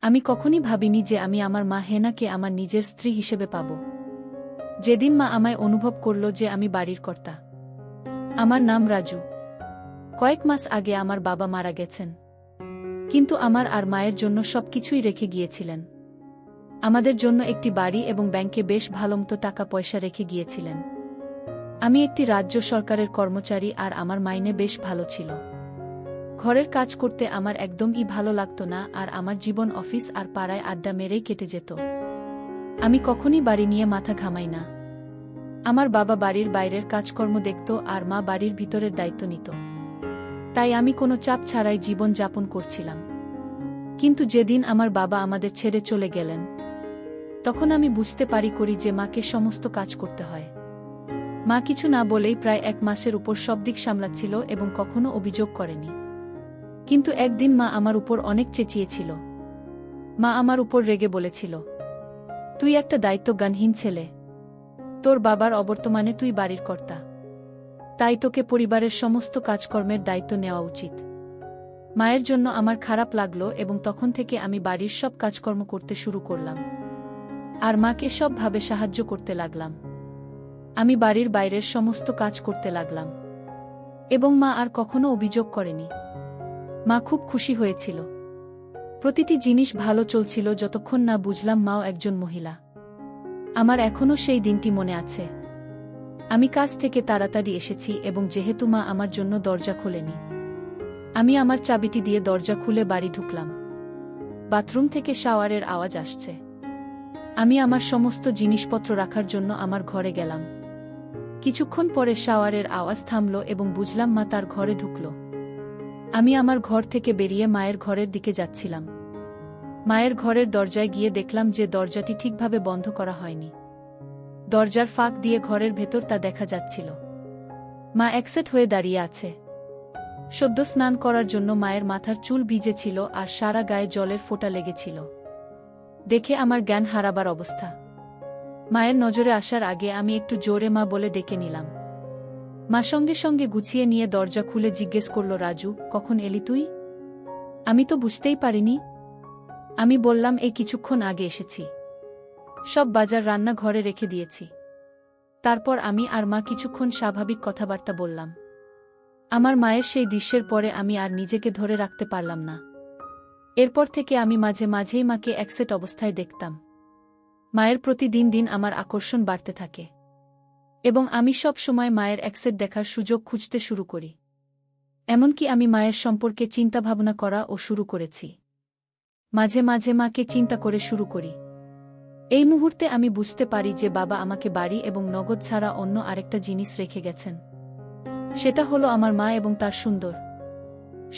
আমি কখনই ভাবিনি যে আমি আমার মা হেনাকে আমার নিজের স্ত্রী হিসেবে পাব। যেদিন মা আমায় অনুভব করল যে আমি বাড়ির কর্তা। আমার নাম রাজু। কয়েক মাস আগে আমার বাবা মারা গেছেন, কিন্তু আমার আর মায়ের জন্য সবকিছুই রেখে গিয়েছিলেন। আমাদের জন্য একটি বাড়ি এবং ব্যাংকে বেশ ভালোমতো টাকা পয়সা রেখে গিয়েছিলেন। আমি একটি রাজ্য সরকারের কর্মচারী আর আমার মাইনে বেশ ভালো ছিল। ঘরের কাজ করতে আমার একদমই ভালো লাগতো না, আর আমার জীবন অফিস আর পাড়ায় আড্ডা মেরেই কেটে যেত। আমি কখনই বাড়ি নিয়ে মাথা ঘামাই না। আমার বাবা বাড়ির বাইরের কাজকর্ম দেখত আর মা বাড়ির ভিতরের দায়িত্ব নিত। তাই আমি কোনো চাপ ছাড়াই জীবন যাপন করছিলাম। কিন্তু যেদিন আমার বাবা আমাদের ছেড়ে চলে গেলেন, তখন আমি বুঝতে পারি যে মাকে সমস্ত কাজ করতে হয়। মা কিছু না বলেই প্রায় 1 মাসের উপর সব দিক সামলাচ্ছিল এবং কখনো অভিযোগ করেনি। কিন্তু একদিন মা আমার উপর অনেক চেঁচিয়েছিল। মা আমার উপর রেগে বলেছিল, তুই একটা দায়িত্বজ্ঞানহীন ছেলে। তোর বাবার অবর্তমানে তুই বাড়ির কর্তা, তাই তোকে পরিবারের সমস্ত কাজকর্মের দায়িত্ব নেওয়া উচিত। মায়ের জন্য আমার খারাপ লাগলো এবং তখন থেকে আমি বাড়ির সব কাজকর্ম করতে শুরু করলাম আর মাকে সবভাবে সাহায্য করতে লাগলাম। আমি বাড়ির বাইরের সমস্ত কাজ করতে লাগলাম এবং মা আর কখনো অভিযোগ করেনি। মা খুব খুশি হয়েছিল। প্রতিটি জিনিস ভালো চলছিল যতক্ষণ না বুঝলাম মাও একজন মহিলা। আমার এখনও সেই দিনটি মনে আছে। আমি কাজ থেকে তাড়াতাড়ি এসেছি এবং যেহেতু মা আমার জন্য দরজা খোলেনি, আমি আমার চাবিটি দিয়ে দরজা খুলে বাড়ি ঢুকলাম। বাথরুম থেকে শাওয়ারের আওয়াজ আসছে। আমি আমার সমস্ত জিনিসপত্র রাখার জন্য আমার ঘরে গেলাম। কিছুক্ষণ পরে শাওয়ারের আওয়াজ থামল এবং বুঝলাম মা তার ঘরে ঢুকল। আমি আমার ঘর থেকে বেরিয়ে মায়ের ঘরের দিকে যাচ্ছিলাম। মায়ের ঘরের দরজায় গিয়ে দেখলাম যে দরজাটি ঠিকভাবে বন্ধ করা হয়নি। দরজার ফাঁক দিয়ে ঘরের ভেতর তা দেখা যাচ্ছিল। মা একসেট হয়ে দাঁড়িয়ে আছে। সদ্য স্নান করার জন্য মায়ের মাথার চুল ভিজে ছিল আর সারা গায়ে জলের ফোঁটা লেগেছিল। দেখে আমার জ্ঞান হারাবার অবস্থা। মায়ের নজরে আসার আগে আমি একটু জোরে মা বলে ডেকে নিলাম। মা সঙ্গে সঙ্গে গুছিয়ে নিয়ে দরজা খুলে জিজ্ঞেস করল, রাজু, কখন এলি তুই? আমি তো বুঝতেই পারিনি। আমি বললাম, এই কিছুক্ষণ আগে এসেছি। সব বাজার রান্না ঘরে রেখে দিয়েছি। তারপর আমি আর মা কিছুক্ষণ স্বাভাবিক কথাবার্তা বললাম। আমার মায়ের সেই দৃশ্যের পরে আমি আর নিজেকে ধরে রাখতে পারলাম না। এরপর থেকে আমি মাঝে মাঝেই মাকে একসেট অবস্থায় দেখতাম। মায়ের প্রতি দিন দিন আমার আকর্ষণ বাড়তে থাকে এবং আমি সব সময় মায়ের একসেট দেখার সুযোগ খুঁজতে শুরু করি। এমনকি আমি মায়ের সম্পর্কে চিন্তাভাবনা করা ও শুরু করেছি। মাঝে মাঝে মাকে চিন্তা করে শুরু করি। এই মুহূর্তে আমি বুঝতে পারি যে বাবা আমাকে বাড়ি এবং নগদ ছাড়া অন্য আরেকটা জিনিস রেখে গেছেন। সেটা হলো আমার মা এবং তার সুন্দর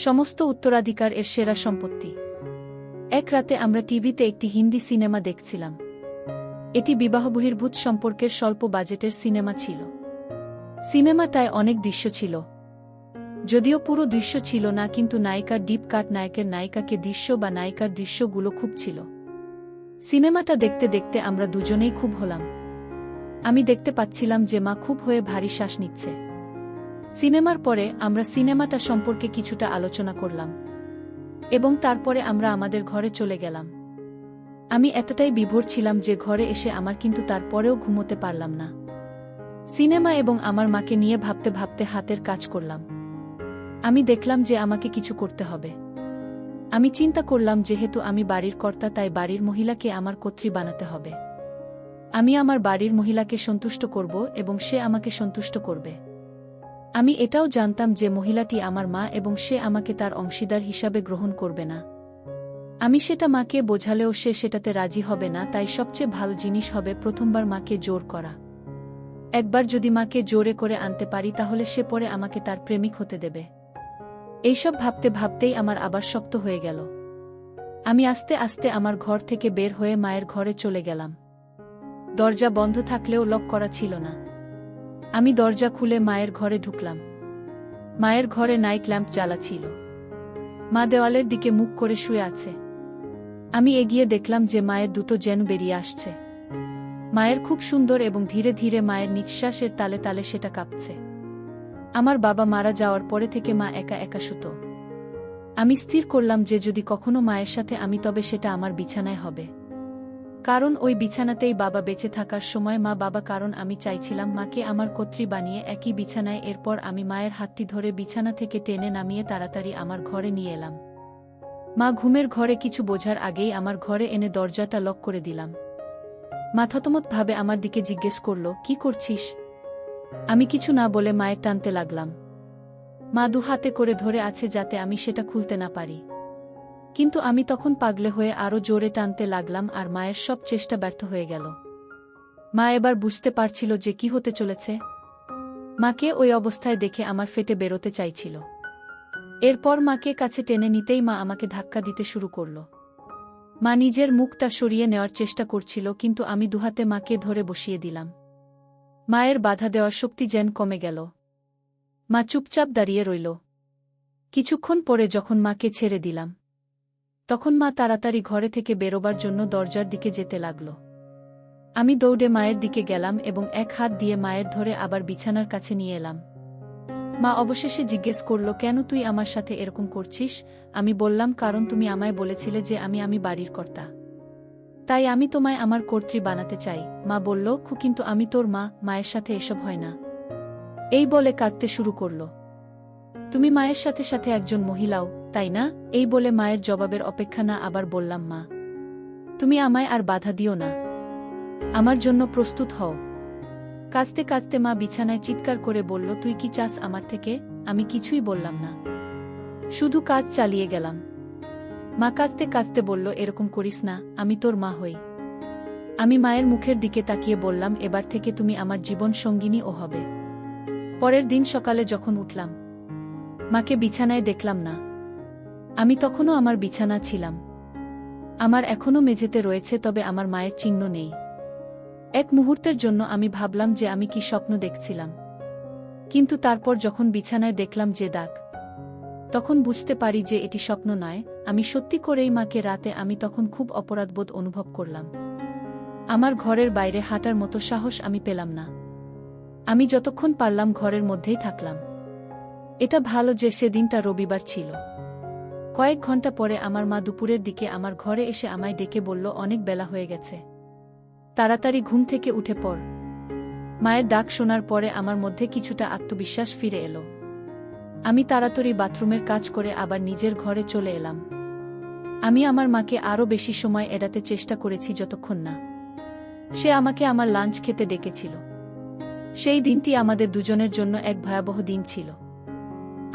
সমস্ত উত্তরাধিকার এর সেরা সম্পত্তি। এক রাতে আমরা টিভিতে একটি হিন্দি সিনেমা দেখছিলাম। এটি বিবাহবহির্ভূত সম্পর্কের স্বল্প বাজেটের সিনেমা ছিল। সিনেমাটায় অনেক দৃশ্য ছিল, যদিও পুরো দৃশ্য ছিল না, কিন্তু নায়িকার ডিপ কাট, নায়কের নায়িকাকে দৃশ্য বা নায়িকার দৃশ্যগুলো খুব ছিল। সিনেমাটা দেখতে দেখতে আমরা দুজনেই খুব হলাম। আমি দেখতে পাচ্ছিলাম যে মা খুব হয়ে ভারী শ্বাস নিচ্ছে। সিনেমার পরে আমরা সিনেমাটা সম্পর্কে কিছুটা আলোচনা করলাম এবং তারপরে আমরা আমাদের ঘরে চলে গেলাম। আমি এতটাই বিভোর ছিলাম যে ঘরে এসে আমার কিন্তু তারপরেও ঘুমোতে পারলাম না। সিনেমা এবং আমার মাকে নিয়ে ভাবতে ভাবতে হাতের কাজ করলাম। আমি দেখলাম যে আমাকে কিছু করতে হবে। আমি চিন্তা করলাম, যেহেতু আমি বাড়ির কর্তা, তাই বাড়ির মহিলাকে আমার কর্ত্রী বানাতে হবে। আমি আমার বাড়ির মহিলাকে সন্তুষ্ট করব এবং সে আমাকে সন্তুষ্ট করবে। আমি এটাও জানতাম যে মহিলাটি আমার মা এবং সে আমাকে তার অংশীদার হিসাবে গ্রহণ করবে না। আমি সেটা মাকে বোঝালেও সে সেটাতে রাজি হবে না, তাই সবচেয়ে ভালো জিনিস হবে প্রথমবার মাকে জোর করা। একবার যদি মাকে জোরে করে আনতে পারি তাহলে সে পরে আমাকে তার প্রেমিক হতে দেবে। এইসব ভাবতে ভাবতেই আমার আবার শক্ত হয়ে গেল। আমি আস্তে আস্তে আমার ঘর থেকে বের হয়ে মায়ের ঘরে চলে গেলাম। দরজা বন্ধ থাকলেও লক করা ছিল না। আমি দরজা খুলে মায়ের ঘরে ঢুকলাম। মায়ের ঘরে নাইট ল্যাম্প জ্বালা ছিল। মা দেওয়ালের দিকে মুখ করে শুয়ে আছে। আমি এগিয়ে দেখলাম যে মায়ের দুটো জেন বেরিয়ে আসছে। মায়ের খুব সুন্দর এবং ধীরে ধীরে মায়ের নিঃশ্বাসের তালে তালে সেটা কাঁপছে। আমার বাবা মারা যাওয়ার পরে থেকে মা একা একা শুতো। আমি স্থির করলাম যে যদি কখনো মায়ের সাথে আমি তবে সেটা আমার বিছানায় হবে। কারণ ওই বিছানাতেই বাবা বেঁচে থাকার সময় মা বাবা, কারণ আমি চাইছিলাম মাকে আমার কর্ত্রী বানিয়ে একই বিছানায়। এরপর আমি মায়ের হাতটি ধরে বিছানা থেকে টেনে নামিয়ে তাড়াতাড়ি আমার ঘরে নিয়ে এলাম। মা ঘুমের ঘরে কিছু বোঝার আগেই আমার ঘরে এনে দরজাটা লক করে দিলাম। মা থতমতভাবে আমার দিকে জিজ্ঞেস করল, কি করছিস? আমি কিছু না বলে মায়ের টানতে লাগলাম। মা দু হাতে করে ধরে আছে যাতে আমি সেটা খুলতে না পারি। কিন্তু আমি তখন পাগলে হয়ে আরও জোরে টানতে লাগলাম আর মায়ের সব চেষ্টা ব্যর্থ হয়ে গেল। মা এবার বুঝতে পারছিল যে কি হতে চলেছে। মাকে ওই অবস্থায় দেখে আমার ফেটে বেরোতে চাইছিল। এরপর মাকে কাছে টেনে নিতেই মা আমাকে ধাক্কা দিতে শুরু করল। মা নিজের মুখটা সরিয়ে নেওয়ার চেষ্টা করছিল, কিন্তু আমি দুহাতে মাকে ধরে বসিয়ে দিলাম। মায়ের বাধা দেওয়ার শক্তি যেন কমে গেল। মা চুপচাপ দাঁড়িয়ে রইল। কিছুক্ষণ পরে যখন মাকে ছেড়ে দিলাম, তখন মা তাড়াতাড়ি ঘরে থেকে বেরোবার জন্য দরজার দিকে যেতে লাগল। আমি দৌড়ে মায়ের দিকে গেলাম এবং এক হাত দিয়ে মায়ের ধরে আবার বিছানার কাছে নিয়ে এলাম। মা অবশেষে জিজ্ঞেস করল, কেন তুই আমার সাথে এরকম করছিস? আমি বললাম, কারণ তুমি আমায় বলেছিলে যে আমি বাড়ির কর্তা, তাই আমি তোমায় আমার কর্ত্রী বানাতে চাই। মা বলল, কিন্তু আমি তোর মা, মায়ের সাথে এসব হয় না। এই বলে কাঁদতে শুরু করল। তুমি মায়ের সাথে সাথে একজন মহিলাও, তাই না? এই বলে মায়ের জবাবের অপেক্ষা না আবার বললাম, মা তুমি আমায় আর বাধা দিও না, আমার জন্য প্রস্তুত হও। কাঁদতে কাঁদতে মা বিছানায় চিৎকার করে বলল, তুই কি চাস আমার থেকে? আমি কিছুই বললাম না, শুধু কাজ চালিয়ে গেলাম। মা কাঁদতে কাঁদতে বলল, এরকম করিস না, আমি তোর মা হই। আমি মায়ের মুখের দিকে তাকিয়ে বললাম, এবার থেকে তুমি আমার জীবন সঙ্গিনী ও হবে। পরের দিন সকালে যখন উঠলাম, মাকে বিছানায় দেখলাম না। আমি তখনও আমার বিছানা ছিলাম। আমার এখনও মেঝেতে রয়েছে, তবে আমার মায়ের চিহ্ন নেই। এক মুহূর্তের জন্য আমি ভাবলাম যে আমি কি স্বপ্ন দেখছিলাম, কিন্তু তারপর যখন বিছানায় দেখলাম যে দাগ, তখন বুঝতে পারি যে এটি স্বপ্ন নয়, আমি সত্যি করেই মাকে। রাতে আমি তখন খুব অপরাধবোধ অনুভব করলাম। আমার ঘরের বাইরে হাঁটার মতো সাহস আমি পেলাম না। আমি যতক্ষণ পারলাম ঘরের মধ্যেই থাকলাম। এটা ভালো যে সেদিনটা রবিবার ছিল। কয়েক ঘন্টা পরে আমার মা দুপুরের দিকে আমার ঘরে এসে আমায় ডেকে বলল, অনেক বেলা হয়ে গেছে, তাড়াতাড়ি ঘুম থেকে উঠে পড়। মায়ের ডাক শোনার পরে আমার মধ্যে কিছুটা আত্মবিশ্বাস ফিরে এলো। আমি তাড়াতাড়ি বাথরুমের কাজ করে আবার নিজের ঘরে চলে এলাম। আমি আমার মাকে আরও বেশি সময় এড়াতে চেষ্টা করেছি যতক্ষণ না সে আমাকে আমার লাঞ্চ খেতে ডেকেছিল। সেই দিনটি আমাদের দুজনের জন্য এক ভয়াবহ দিন ছিল।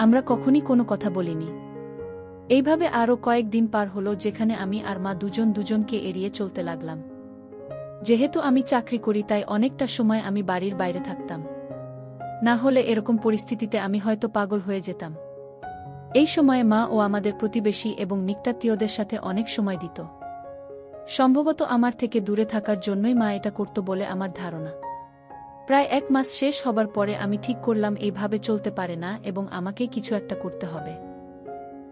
আমরা কখনই কোনো কথা বলিনি। এইভাবে আরও কয়েকদিন পার হলো, যেখানে আমি আর মা দুজন দুজনকে এড়িয়ে চলতে লাগলাম। যেহেতু আমি চাকরি করি, তাই অনেকটা সময় আমি বাড়ির বাইরে থাকতাম। না হলে এরকম পরিস্থিতিতে আমি হয়তো পাগল হয়ে যেতাম। এই সময়ে মা ও আমাদের প্রতিবেশী এবং নিকটাত্মীয়দের সাথে অনেক সময় দিত। সম্ভবত আমার থেকে দূরে থাকার জন্যই মা এটা করত বলে আমার ধারণা। প্রায় 1 মাস শেষ হবার পরে আমি ঠিক করলাম এইভাবে চলতে পারে না এবং আমাকে কিছু একটা করতে হবে।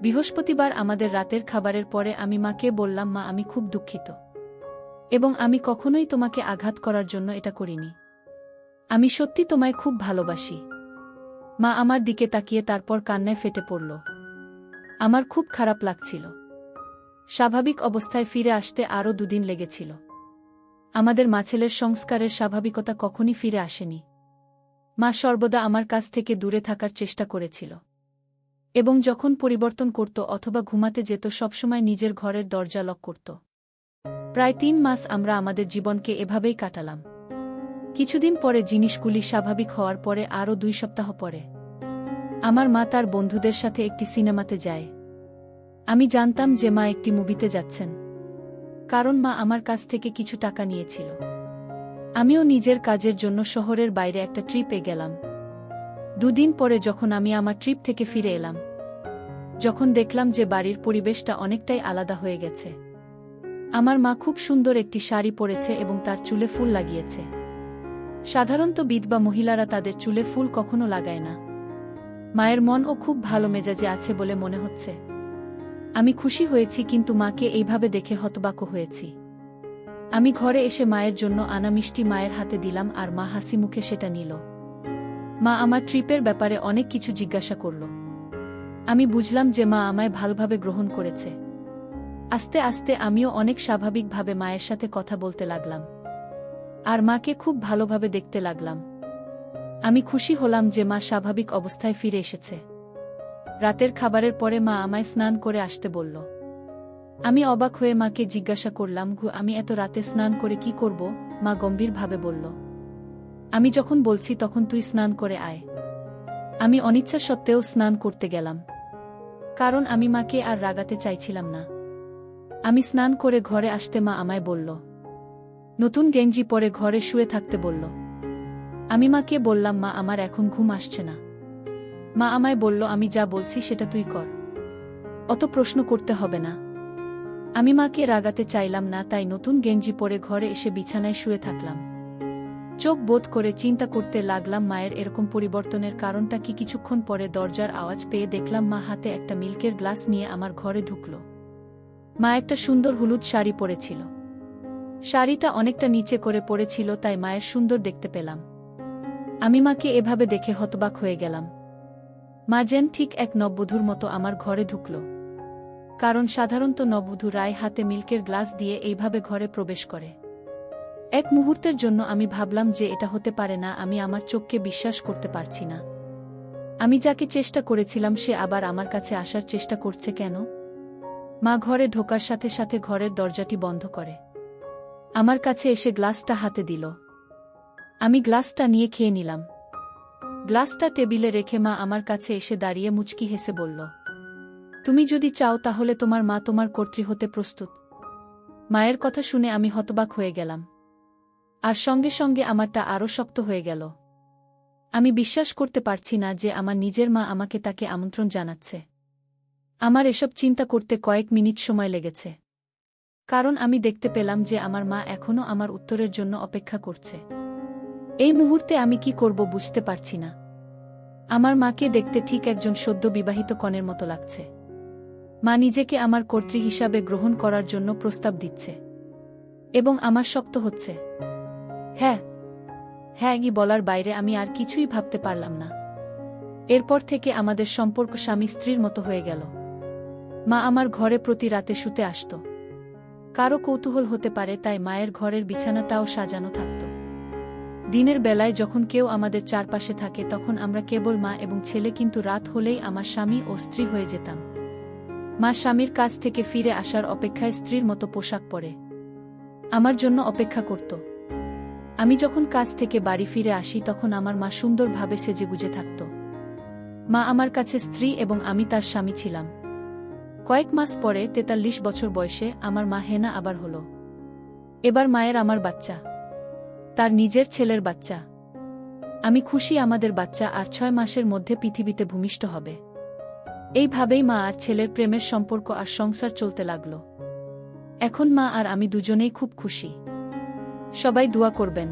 বৃহস্পতিবার আমাদের রাতের খাবারের পরে আমি মাকে বললাম, মা আমি খুব দুঃখিত এবং আমি কখনোই তোমাকে আঘাত করার জন্য এটা করিনি। আমি সত্যি তোমায় খুব ভালোবাসি। মা আমার দিকে তাকিয়ে তারপর কান্নায় ফেটে পড়ল। আমার খুব খারাপ লাগছিল। স্বাভাবিক অবস্থায় ফিরে আসতে আরও 2 দিন লেগেছিল। আমাদের মাছেলের সংস্কারের স্বাভাবিকতা কখনই ফিরে আসেনি। মা সর্বদা আমার কাছ থেকে দূরে থাকার চেষ্টা করেছিল এবং যখন পরিবর্তন করত অথবা ঘুমাতে যেত সবসময় নিজের ঘরের দরজা লক করত। প্রায় 3 মাস আমরা আমাদের জীবনকে এভাবেই কাটালাম। কিছুদিন পরে জিনিসগুলি স্বাভাবিক হওয়ার পরে আরও 2 সপ্তাহ পরে আমার মা তার বন্ধুদের সাথে একটি সিনেমাতে যায়। আমি জানতাম যে মা একটি মুভিতে যাচ্ছেন, কারণ মা আমার কাছ থেকে কিছু টাকা নিয়েছিল। আমিও নিজের কাজের জন্য শহরের বাইরে একটা ট্রিপে গেলাম। 2 দিন পরে যখন আমি আমার ট্রিপ থেকে ফিরে এলাম, যখন দেখলাম যে বাড়ির পরিবেশটা অনেকটাই আলাদা হয়ে গেছে। আমার মা খুব সুন্দর একটি শাড়ি পরেছে এবং তার চুলে ফুল লাগিয়েছে। সাধারণত বিধবা মহিলারা তাদের চুলে ফুল কখনো লাগায় না। মায়ের মনও খুব ভালো মেজাজে আছে বলে মনে হচ্ছে। আমি খুশি হয়েছি, কিন্তু মাকে এইভাবে দেখে হতবাক হয়েছি। আমি ঘরে এসে মায়ের জন্য আনা মিষ্টি মায়ের হাতে দিলাম আর মা হাসি মুখে সেটা নিল। মা আমার ট্রিপের ব্যাপারে অনেক কিছু জিজ্ঞাসা করল। আমি বুঝলাম যে মা আমায় ভালোভাবে গ্রহণ করেছে। আস্তে আস্তে আমিও অনেক স্বাভাবিকভাবে মায়ের সাথে কথা বলতে লাগলাম। আর মাকে খুব ভালোভাবে দেখতে লাগলাম। আমি খুশি হলাম যে মা স্বাভাবিক অবস্থায় ফিরে এসেছে। রাতের খাবারের পরে মা আমায় স্নান করে আসতে বলল। আমি অবাক হয়ে মাকে জিজ্ঞাসা করলাম, আমি এত রাতে স্নান করে কি করব? মা গম্ভীরভাবে বলল, আমি যখন বলছি তখন তুই স্নান করে আয়। আমি অনিচ্ছা সত্ত্বেও স্নান করতে গেলাম, কারণ আমি মাকে আর রাগাতে চাইছিলাম না। আমি স্নান করে ঘরে আসতে মা আমায় বলল, নতুন গেঞ্জি পরে ঘরে শুয়ে থাকতে বলল। আমি মাকে বললাম, মা আমার এখন ঘুম আসছে না। মা আমায় বলল, আমি যা বলছি সেটা তুই কর, অত প্রশ্ন করতে হবে না। আমি মাকে রাগাতে চাইলাম না, তাই নতুন গেঞ্জি পরে ঘরে এসে বিছানায় শুয়ে থাকলাম। চোখ বোধ করে চিন্তা করতে লাগলাম মায়ের এরকম পরিবর্তনের কারণটা কি। কিছুক্ষণ পরে দরজার আওয়াজ পেয়ে দেখলাম মা হাতে একটা মিল্কের গ্লাস নিয়ে আমার ঘরে ঢুকল। মা একটা সুন্দর হলুদ শাড়ি পরেছিল। শাড়িটা অনেকটা নিচে করে পরেছিল, তাই মায়ের সুন্দর দেখতে পেলাম। আমি মাকে এভাবে দেখে হতবাক হয়ে গেলাম। মা যেন ঠিক এক নববধূর মতো আমার ঘরে ঢুকল, কারণ সাধারণত নববধূ রায় হাতে মিল্কের গ্লাস দিয়ে এইভাবে ঘরে প্রবেশ করে। এক মুহূর্তের জন্য আমি ভাবলাম যে এটা হতে পারে না। আমি আমার চোখকে বিশ্বাস করতে পারছি না। আমি যাকে চেষ্টা করেছিলাম সে আবার আমার কাছে আসার চেষ্টা করছে কেন? মা ঘরে ঢোকার সাথে সাথে ঘরের দরজাটি বন্ধ করে আমার কাছে এসে গ্লাসটা হাতে দিল। আমি গ্লাসটা নিয়ে খেয়ে নিলাম। গ্লাসটা টেবিলে রেখে মা আমার কাছে এসে দাঁড়িয়ে মুচকি হেসে বলল, তুমি যদি চাও তাহলে তোমার মা তোমার কর্ত্রী হতে প্রস্তুত। মায়ের কথা শুনে আমি হতবাক হয়ে গেলাম, আর সঙ্গে সঙ্গে আমারটা আরও শক্ত হয়ে গেল। আমি বিশ্বাস করতে পারছি না যে আমার নিজের মা আমাকে তাকে আমন্ত্রণ জানাচ্ছে। আমার এসব চিন্তা করতে কয়েক মিনিট সময় লেগেছে, কারণ আমি দেখতে পেলাম যে আমার মা এখনও আমার উত্তরের জন্য অপেক্ষা করছে। এই মুহূর্তে আমি কি করব বুঝতে পারছি না। আমার মাকে দেখতে ঠিক একজন সদ্য বিবাহিত কনের মতো লাগছে। মা নিজেকে আমার কর্ত্রী হিসাবে গ্রহণ করার জন্য প্রস্তাব দিচ্ছে, এবং আমার শক্ত হচ্ছে। হ্যাঁ হ্যাঁ বলার বাইরে আমি আর কিছুই ভাবতে পারলাম না। এরপর থেকে আমাদের সম্পর্ক স্বামী স্ত্রীর মতো হয়ে গেল। মা আমার ঘরে প্রতি রাতে শুতে আসত। কারো কৌতূহল হতে পারে তাই মায়ের ঘরের বিছানাটাও সাজানো থাকত। দিনের বেলায় যখন কেউ আমাদের চারপাশে থাকে তখন আমরা কেবল মা এবং ছেলে, কিন্তু রাত হলেই আমার স্বামী ও স্ত্রী হয়ে যেতাম। মা স্বামীর কাছ থেকে ফিরে আসার অপেক্ষায় স্ত্রীর মতো পোশাক পরে আমার জন্য অপেক্ষা করত। আমি যখন কাজ থেকে বাড়ি ফিরে আসি তখন আমার মা সুন্দরভাবে সেজেগুজে থাকত। মা আমার কাছে স্ত্রী এবং আমি তার স্বামী ছিলাম। কয়েক মাস পরে ৪৩ বছর বয়সে আমার মা হেনা আবার হল। এবার মায়ের আমার বাচ্চা, তার নিজের ছেলের বাচ্চা। আমি খুশি আমাদের বাচ্চা আর ৬ মাসের মধ্যে পৃথিবীতে ভূমিষ্ঠ হবে। এইভাবেই মা আর ছেলের প্রেমের সম্পর্ক আর সংসার চলতে লাগল। এখন মা আর আমি দুজনেই খুব খুশি। সবাই দোয়া করবেন।